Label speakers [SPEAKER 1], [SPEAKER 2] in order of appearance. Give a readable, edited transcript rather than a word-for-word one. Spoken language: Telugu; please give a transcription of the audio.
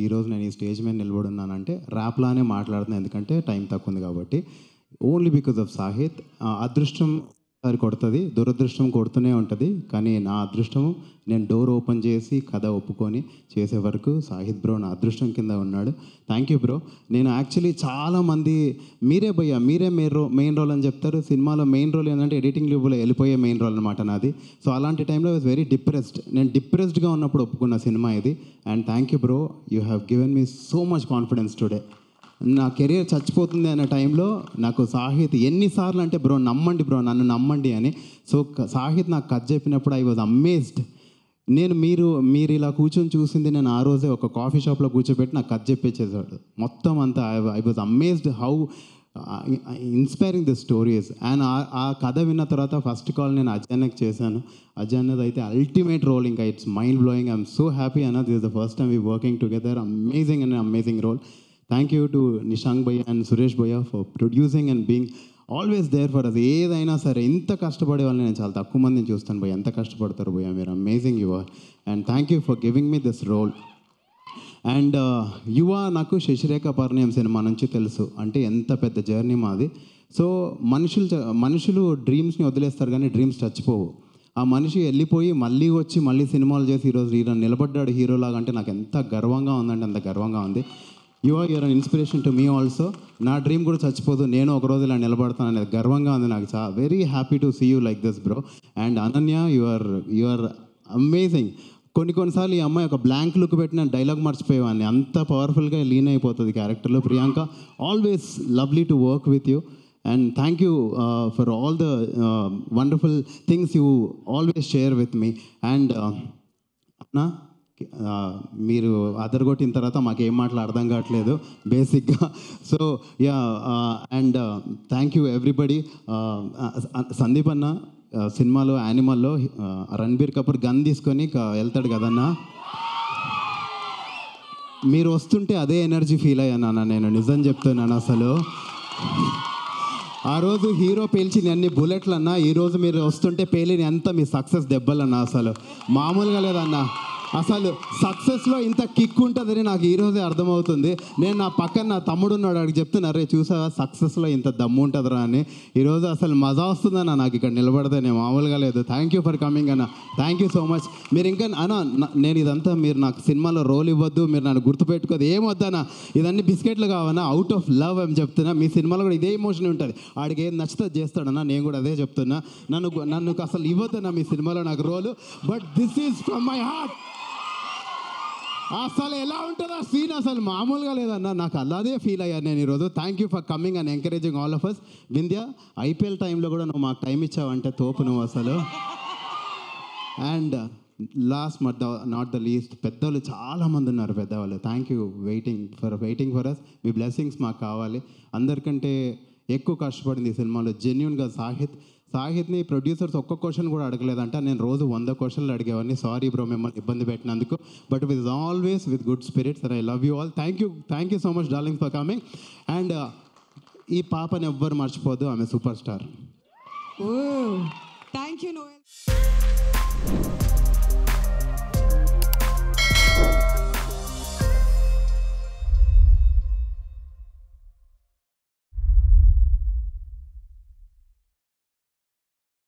[SPEAKER 1] ఈరోజు నేను ఈ స్టేజ్ మీద నిలబడున్నానంటే ర్యాప్లానే మాట్లాడుతున్నాను, ఎందుకంటే టైం తక్కువ ఉంది కాబట్టి. Only because of Sahith. అదృష్టం ఒకసారి కొడుతుంది, దురదృష్టం కొడుతూనే ఉంటుంది. కానీ నా అదృష్టము, నేను డోర్ ఓపెన్ చేసి కథ ఒప్పుకొని చేసే వరకు సాహిత్ బ్రో నా అదృష్టం కింద ఉన్నాడు. Thank you bro. నేను యాక్చువల్లీ చాలామంది మీరే భయ్యా, మీరే మెయిన్ రోల్ అని చెప్తారు. సినిమాలో మెయిన్ రోల్ ఏంటంటే ఎడిటింగ్ లివ్లో వెళ్ళిపోయే మెయిన్ రోల్ అనమాట నాది. సో అలాంటి టైంలో వాజ్ వెరీ డిప్రెస్డ్. నేను డిప్రెస్డ్గా ఉన్నప్పుడు ఒప్పుకున్న సినిమా ఇది. And thank you bro, you have given me so much confidence today. నా కెరియర్ చచ్చిపోతుంది అనే టైంలో నాకు సాహిత్ ఎన్నిసార్లు అంటే బ్రో నమ్మండి బ్రో, నన్ను నమ్మండి అని. సో సాహిత్ నాకు కథ చెప్పినప్పుడు ఐ వాజ్ అమేజ్డ్. నేను మీరు ఇలా కూర్చొని చూసింది నేను ఆ రోజే ఒక కాఫీ షాప్లో కూర్చోబెట్టి నాకు కథ చెప్పేసేసాడు మొత్తం అంతా. I was amazed how inspiring the stories. And ఆ కథ విన్న తర్వాత ఫస్ట్ కాల్ నేను అజయన్నకి చేశాను. అజయ్ అన్నది అయితే అల్టిమేట్ రోల్, ఇంకా it's mind blowing. I'm so happy అన్న, this is the first time we working together. Amazing and amazing role. Thank you to Nishank భయ్య అండ్ సురేష్ భయ్య for producing and being always there for us. ఏదైనా సరే ఇంత కష్టపడే వాళ్ళని నేను చాలా తక్కువ మందిని చూస్తాను భయ్య, ఎంత కష్టపడతారు భయ్య మీరు. Amazing you are. And thank you for giving me this role. And యువ నాకు శశిరేఖ పరిణయం సినిమా నుంచి తెలుసు, అంటే ఎంత పెద్ద జర్నీ మాది. సో మనుషులు డ్రీమ్స్ని వదిలేస్తారు కానీ డ్రీమ్స్ చచ్చిపోవు. ఆ మనిషి వెళ్ళిపోయి మళ్ళీ వచ్చి మళ్ళీ సినిమాలు చేసి ఈరోజు హీరో నిలబడ్డాడు హీరోలాగా, అంటే నాకు ఎంత గర్వంగా ఉందంటే అంత గర్వంగా ఉంది. You are an inspiration to me also. నా డ్రీమ్ కూడా చచ్చిపోదు, నేను ఒకరోజు ఇలా నిలబడతాను అనేది గర్వంగా ఉంది నాకు. Very happy to see you like this bro. And Ananya, you are amazing. కొన్నిసార్లు ఈ అమ్మాయి ఒక బ్లాంక్ లుక్ పెట్టిన డైలాగ్ మర్చిపోయేవాడిని, అంత పవర్ఫుల్గా లీన్ అయిపోతుంది క్యారెక్టర్లో. Priyanka, always lovely to work with you. And thank you for all the wonderful things you always share with me. And అన్నా, మీరు అదరగొట్టిన తర్వాత మాకేం మాటలు అర్థం కావట్లేదు బేసిక్గా. So yeah, and thank you everybody. Sandeep అన్న సినిమాలో యానిమల్లో రణబీర్ కపూర్ గన్ తీసుకొని వెళ్తాడు కదన్నా, మీరు వస్తుంటే అదే ఎనర్జీ ఫీల్ అయ్యాను నేను, నిజం చెప్తున్నాను. అసలు ఆ రోజు హీరో పేల్చిన అన్ని బుల్లెట్లు అన్నా, ఈరోజు మీరు వస్తుంటే పేలిన ఎంత మీ సక్సెస్ దెబ్బలన్నా, అసలు మామూలుగా లేదన్నా. అసలు సక్సెస్లో ఇంత కిక్ ఉంటుందని నాకు ఈరోజే అర్థమవుతుంది. నేను నా పక్కన నా తమ్ముడు ఉన్నాడు, అడిగి చెప్తున్నా, రే చూసావా సక్సెస్లో ఇంత దమ్ము ఉంటుందిరా అని. ఈరోజు అసలు మజా వస్తుందన్న నాకు ఇక్కడ నిలబడితేనే, మామూలుగా లేదు. థ్యాంక్ యూ ఫర్ కమింగ్ అన్న, థ్యాంక్ యూ సో మచ్. మీరు ఇంకా అన్న, నేను ఇదంతా మీరు నాకు సినిమాలో రోల్ ఇవ్వద్దు, మీరు నన్ను గుర్తుపెట్టుకోదు, ఏం వద్దన్నా, ఇదన్నీ బిస్కెట్లు కావన్నా, అవుట్ ఆఫ్ లవ్ అని చెప్తున్నా. మీ సినిమాలో కూడా ఇదే ఎమోషన్ ఉంటుంది, ఆడికి ఏం నచ్చితే చేస్తాడన్నా, నేను కూడా అదే చెప్తున్నా. నన్ను అసలు ఇవ్వద్దన్నా మీ సినిమాలో నాకు role, but this is from my heart. అసలు ఎలా ఉంటుందో సీన్ అసలు మామూలుగా లేదన్నా, నాకు అలాగే ఫీల్ అయ్యాను నేను ఈరోజు. Thank you for coming and encouraging all of us. Vindhya, IPL టైంలో కూడా నువ్వు మాకు టైం ఇచ్చావంటే తోపు నువ్వు అసలు. And last but not the least, పెద్దవాళ్ళు చాలామంది ఉన్నారు పెద్దవాళ్ళు. Thank you waiting for us. మీ బ్లెస్సింగ్స్ మాకు కావాలి. అందరికంటే ఎక్కువ కష్టపడింది ఈ సినిమాలో జెన్యున్గా సాహిత్ని ప్రొడ్యూసర్స్ ఒక్క క్వశ్చన్ కూడా అడగలేదంట. నేను రోజు 100 క్వశ్చన్లు అడిగేవాడిని. సారీ బ్రో మిమ్మల్ని ఇబ్బంది పెట్టినందుకు, but with always with good spirits. And I love you all. Thank you so much darling for coming. And ఈ పాపని ఎవ్వరు మర్చిపోద్దు, ఆమె super star.
[SPEAKER 2] Thank you Noel.